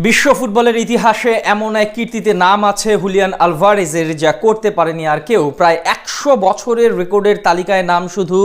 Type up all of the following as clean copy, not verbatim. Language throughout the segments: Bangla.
বিশ্ব ফুটবলের ইতিহাসে এমন এক কীর্তিতে নাম আছে হুলিয়ান আলভারেজের, যা করতে পারেনি আর কেউ। প্রায় 100 বছরের রেকর্ডের তালিকায় নাম শুধু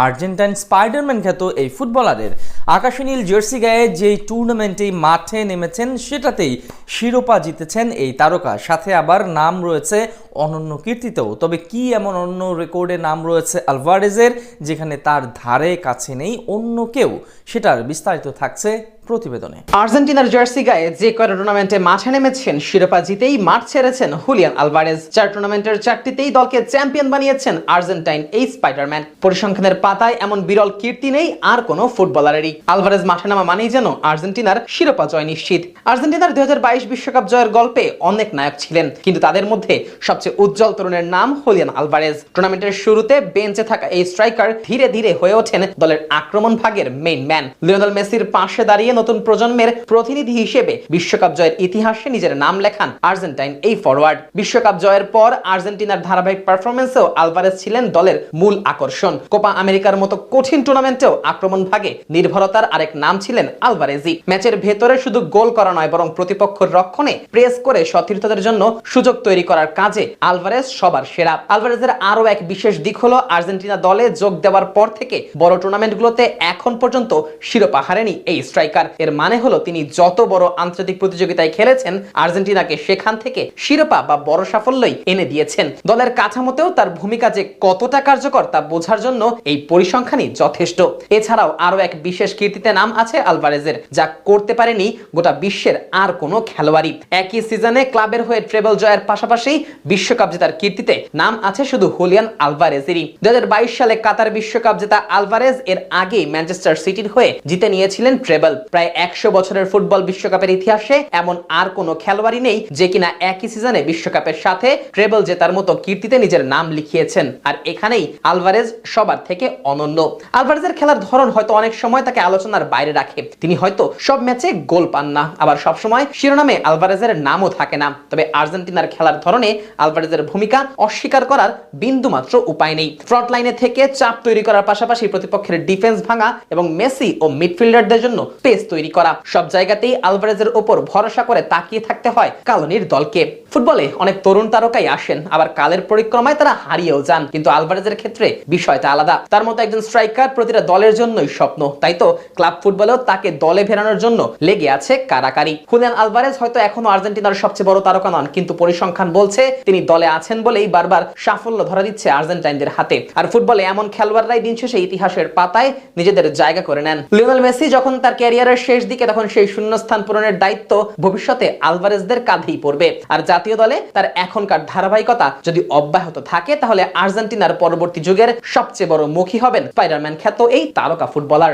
আর্জেন্টাইন স্পাইডারম্যান খ্যাত এই ফুটবলারের। আকাশী নীল জার্সি গায়ে যেই টুর্নামেন্টেই মাঠে নেমেছেন সেটাতেই শিরোপা জিতেছেন এই তারকা। সাথে আবার নাম রয়েছে অনন্য কীর্তিতেও। তবে কি এমন অন্য রেকর্ডে নাম রয়েছে আলভারেজের যেখানে তার ধারে কাছে নেই অন্য কেউ? সেটার বিস্তারিত থাকছে প্রতিবেদনে। আর্জেন্টিনার জার্সি গায়ে যে কয়টা টুর্নামেন্টে মাঠে নেমেছেন শিরোপা জিতেই মাঠ ছেড়েছেন হুলিয়ান আলভারেজ। 4 টুর্নামেন্টের 4টিতেই দলকে চ্যাম্পিয়ন বানিয়েছেন আর্জেন্টাইন এই স্পাইডারম্যান। পরিসংখ্যানের পাতায় এমন বিরল কীর্তি নেই আর কোনো ফুটবলারেরই। আলভারেজ মাঠে নামা মানেই যেন আর্জেন্টিনার শিরোপা জয় নিশ্চিত। আর্জেন্টিনার 2022 বিশ্বকাপ জয়ের গল্পে অনেক নায়ক ছিলেন, কিন্তু তাদের মধ্যে সবচেয়ে উজ্জ্বল তরুণের নাম হুলিয়ান আলভারেজ। টুর্নামেন্টের শুরুতে বেঞ্চে থাকা এই স্ট্রাইকার ধীরে ধীরে হয়ে ওঠেন দলের আক্রমণ ভাগের মেইন ম্যান। লিওনেল মেসির পাশে দাঁড়িয়ে নতুন প্রজন্মের প্রতিনিধি হিসেবে বিশ্বকাপ জয়ের ইতিহাসে নিজের নাম লেখান আর্জেন্টাইন এই ফরওয়ার্ড। বিশ্বকাপ জয়ের পর আর্জেন্টিনার ধারাবাহিক পারফরম্যান্সেও আলভারেজ ছিলেন দলের মূল আকর্ষণ। কোপা আমেরিকার মতো কঠিন টুর্নামেন্টেও আক্রমণ ভাগে নির্ভরতার আরেক নাম ছিলেন আলভারেজই। ম্যাচের ভেতরে শুধু গোল করা নয়, বরং প্রতিপক্ষের রক্ষণে প্রেস করে সতীর্থদের জন্য সুযোগ তৈরি করার কাজে আলভারেজ সবার সেরা। আলভারেজের আরো এক বিশেষ দিক হলো আর্জেন্টিনা দলে যোগ দেওয়ার পর থেকে বড় টুর্নামেন্টগুলোতে এখন পর্যন্ত শিরোপা হারেনি এই স্ট্রাইকার। এর মানে হলো তিনি যত বড় আন্তর্জাতিক প্রতিযোগিতায় খেলেছেন আর্জেন্টিনাকে সেখান থেকে শিরোপা বা বড় সাফল্যই এনে দিয়েছেন। দলের কাঠামোতেও তার ভূমিকা যে কতটা কার্যকর তা বোঝার জন্য এই পরিসংখ্যানই যথেষ্ট। এছাড়াও আরো এক বিশেষ কীর্তিতে নাম আছে আলভারেজের, যা করতে পারেনি গোটা বিশ্বের আর কোনো খেলোয়াড়ই। একই সিজনে ক্লাবের হয়ে ট্রেবল জয়ের পাশাপাশি বিশ্বকাপ জেতার কীর্তিতে নাম আছে শুধু হুলিয়ান আলভারেজেরই। 2022 সালে কাতার বিশ্বকাপ জেতা আলভারেজ এর আগে ম্যানচেস্টার সিটির হয়ে জিতে নিয়েছিলেন ট্রেবল। প্রায় 100 বছরের ফুটবল বিশ্বকাপের ইতিহাসে এমন আর কোনো খেলোয়াড়ই নেই যে কিনা একই সিজনে বিশ্বকাপের সাথে ট্রেবল জেতার মতো কীর্তিতে নিজের নাম লিখিয়েছেন। আর এখানেই আলভারেজ সবার থেকে অনন্য। আলভারেজের খেলার ধরন হয়তো অনেক সময় তাকে আলোচনার বাইরে রাখে। তিনি হয়তো সব ম্যাচে গোল পান না, আবার সব সময় শিরোনামে আলভারেজের নামও থাকে না। তবে আর্জেন্টিনার খেলার ধরনে আলভারেজের ভূমিকা অস্বীকার করার বিন্দুমাত্র উপায় নেই। ফ্রন্ট লাইনে থেকে চাপ তৈরি করার পাশাপাশি প্রতিপক্ষের ডিফেন্স ভাঙা এবং মেসি ও মিডফিল্ডারদের জন্য স্পেস তৈরি করা, সব জায়গাতেই আলভারেজের উপর ভরসা করে তাকিয়ে থাকতে হয় কালোনির দলকে। ফুটবলে অনেক তরুণ তারকাই আসেন, আবার কালের পরিক্রমায় তারা হারিয়েও যান, কিন্তু আলভারেজের ক্ষেত্রে বিষয়টা আলাদা। তার মতো একজন স্ট্রাইকার প্রতিটা দলের জন্যই স্বপ্ন, তাই তো ক্লাব ফুটবলেও তাকে দলে ফেরানোর জন্য লেগে আছে কারাকারি। হুলিয়ান আলভারেজ হয়তো এখনো আর্জেন্টিনার সবচেয়ে বড় তারকা নন, কিন্তু পরিসংখ্যান বলছে তিনি দলে আছেন বলেই বারবার সাফল্য ধরা দিচ্ছে আর্জেন্টাইনদের হাতে। আর ফুটবলে এমন খেলোয়াড়রাই দিন শেষে ইতিহাসের পাতায় নিজেদের জায়গা করে নেন। লিওনেল মেসি যখন তার ক্যারিয়ারের শেষ দিকে, তখন সেই শূন্যস্থান পূরণের দায়িত্ব ভবিষ্যতে আলভারেজদের কাঁধেই পড়বে। আর জাতীয় দলে তার এখনকার ধারাবাহিকতা যদি অব্যাহত থাকে, তাহলে আর্জেন্টিনার পরবর্তী যুগের সবচেয়ে বড় মুখী হবেন স্পাইডারম্যান খ্যাত এই তারকা ফুটবলার।